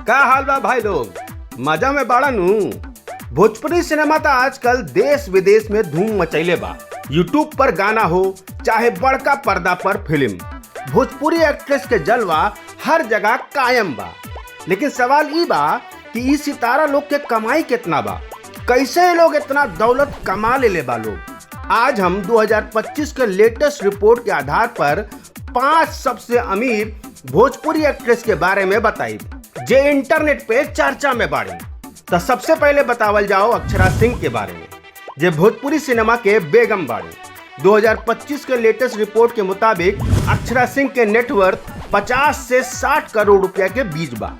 का हाल बा भाई लोग, मजा में बाड़ा नू। भोजपुरी सिनेमा तो आजकल देश विदेश में धूम मचैले बा। यूट्यूब पर गाना हो चाहे बड़का पर्दा पर फिल्म, भोजपुरी एक्ट्रेस के जलवा हर जगह कायम बा। लेकिन सवाल ई बा कि ई सितारा लोग के कमाई कितना बा, कैसे ये लोग इतना दौलत कमा ले बा लोग। आज हम 2025 के लेटेस्ट रिपोर्ट के आधार पर 5 सबसे अमीर भोजपुरी एक्ट्रेस के बारे में बताई जे इंटरनेट पे चर्चा में बाड़ी। तो सबसे पहले बतावल जाओ अक्षरा सिंह के बारे में, जे भोजपुरी सिनेमा के बेगम बाड़ी। 2025 के लेटेस्ट रिपोर्ट के मुताबिक अक्षरा सिंह के नेटवर्थ 50 से 60 करोड़ रुपया के बीच बा।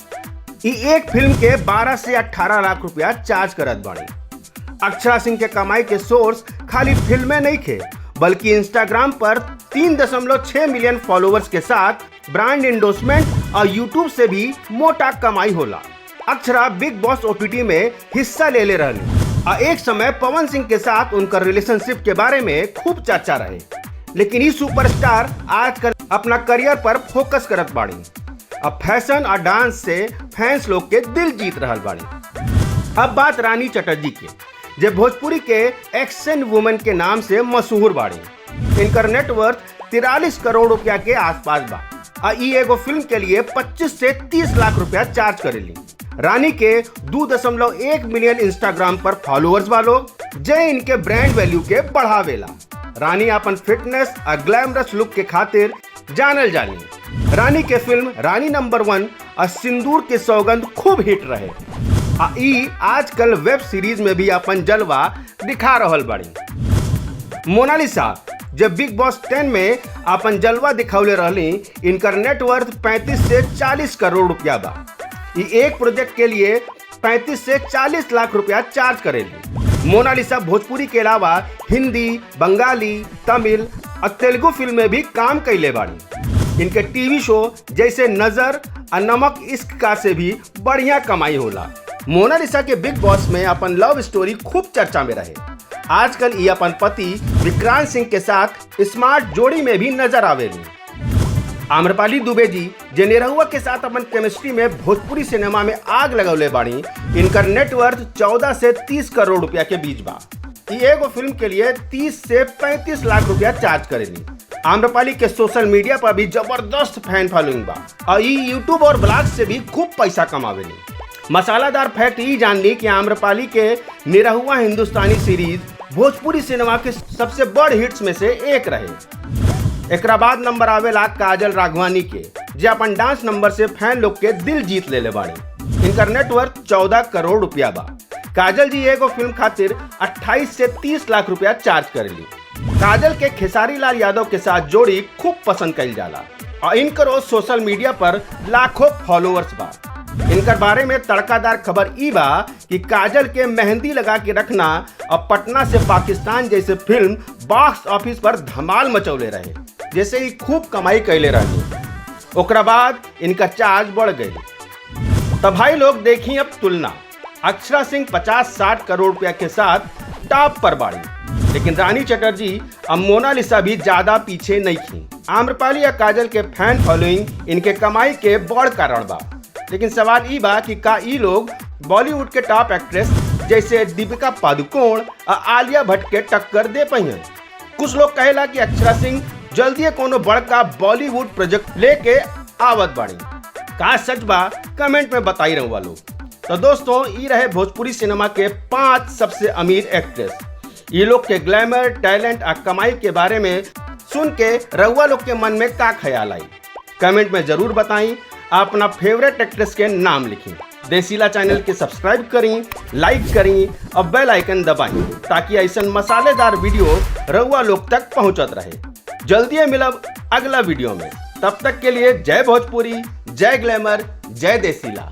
एक फिल्म के 12 से 18 लाख रुपया चार्ज करत बाड़ी। अक्षरा सिंह के कमाई के सोर्स खाली फिल्में नहीं थे, बल्कि इंस्टाग्राम पर 3.6 मिलियन फॉलोअर्स के साथ ब्रांड एंडोर्समेंट और यूट्यूब से भी मोटा कमाई होला। अक्षरा बिग बॉस ओटीटी में हिस्सा ले रही और एक समय पवन सिंह के साथ उनका रिलेशनशिप के बारे में खूब चर्चा रहे। लेकिन ये सुपरस्टार आजकल अपना करियर पर फोकस करत बाड़ी। अब फैशन और डांस से फैंस लोग के दिल जीत रहल बाड़ी। अब बात रानी चटर्जी के, जे भोजपुरी के एक्शन वुमन के नाम से मशहूर बाड़ी। इनकर नेटवर्थ 43 करोड़ रुपया के आसपास बा और ई एगो फिल्म के लिए 25 से 30 लाख रुपया चार्ज करेली। रानी के 2.1 मिलियन इंस्टाग्राम पर फॉलोअर्स बा लोग, जे इनके ब्रांड वैल्यू के बढ़ावेला। रानी अपन फिटनेस और ग्लैमरस लुक के खातिर जानल जानी। रानी के फिल्म रानी नंबर 1 और सिंदूर के सौगंध खूब हिट रहे। ई आजकल वेब सीरीज में भी अपन जलवा दिखा रहल बाड़ी। मोनालिसा जब बिग बॉस 10 में अपन जलवा दिखौले रहली, इनकर नेटवर्थ 35 से 40 करोड़ रुपया बा। एक प्रोजेक्ट के लिए 35 से 40 लाख रुपया चार्ज करेली। मोनालिसा भोजपुरी के अलावा हिंदी, बंगाली, तमिल और तेलुगु फिल्म में भी काम कैले बाड़ी। इनके टीवी शो जैसे नजर और नमक इश्क का से भी बढ़िया कमाई होला। मोनालिसा के बिग बॉस में अपन लव स्टोरी खूब चर्चा में रहे। आजकल ये अपन पति विक्रांत सिंह के साथ स्मार्ट जोड़ी में भी नजर आवेली। आम्रपाली दुबे जी जे निरहुआ के साथ अपन केमिस्ट्री में भोजपुरी सिनेमा में आग लगौले बाड़ी। इनकर नेटवर्थ 14 से 30 करोड़ रुपया के बीच बा। एगो फिल्म के लिए 30 से 35 लाख रुपया चार्ज करेली। आम्रपाली के सोशल मीडिया पर भी जबरदस्त फैन फॉलोइंग बा और यूट्यूब और ब्लॉग से भी खूब पैसा कमावेली। मसालादार फैक्ट ये जान ली कि आम्रपाली के निरहुआ हिंदुस्तानी सीरीज भोजपुरी सिनेमा के सबसे बड़ हिट्स में से एक रहे। एकरा बाद नंबर आवेला काजल राघवानी के, जे अपन डांस नंबर से फैन लोग के दिल जीत ले बाड़ी। इनकर नेटवर्थ 14 करोड़ रुपया बा। काजल जी एगो फिल्म खातिर 28 से 30 लाख रुपया चार्ज करेली। काजल के खेसारी लाल यादव के साथ जोड़ी खूब पसंद कइल जाला और इनकर सोशल मीडिया पर लाखों फॉलोअर्स बा। इनकर बारे में तड़कादार खबर ई बा कि काजल के मेहंदी लगा के रखना और पटना से पाकिस्तान जैसे फिल्म बॉक्स ऑफिस पर धमाल मचौले रहे, जैसे ही खूब कमाई कैले रही। ओकरा बाद इनका चार्ज बढ़ गई। तब भाई लोग देखी अब तुलना। अक्षरा सिंह 50-60 करोड़ रुपया के साथ टॉप पर बाड़ी, लेकिन रानी चटर्जी और मोनालिसा भी ज्यादा पीछे नहीं थी। आम्रपाली या काजल के फैन फॉलोइंग इनके कमाई के बड़ कारण बा। लेकिन सवाल ई बा कि का ई लोग बॉलीवुड के टॉप एक्ट्रेस जैसे दीपिका पादुकोण और आलिया भट्ट के टक्कर दे पाई। कुछ लोग कहेला कि अक्षरा सिंह जल्दी कोनो बड़का बॉलीवुड प्रोजेक्ट लेके आवत बाड़ी। का सच बा कमेंट में बताई रहुआ लोग। तो दोस्तों, ये रहे भोजपुरी सिनेमा के 5 सबसे अमीर एक्ट्रेस। ये लोग के ग्लैमर, टैलेंट और कमाई के बारे में सुन के रहुआ लोग के मन में का ख्याल आई, कमेंट में जरूर बताई। अपना फेवरेट एक्ट्रेस के नाम लिखें। देसीला चैनल के सब्सक्राइब करें, लाइक करें और बेल आइकन दबाएं, ताकि ऐसा मसालेदार वीडियो रहुआ लोग तक पहुंचत रहे। जल्दी मिलब अगला वीडियो में। तब तक के लिए जय भोजपुरी, जय ग्लैमर, जय देसीला।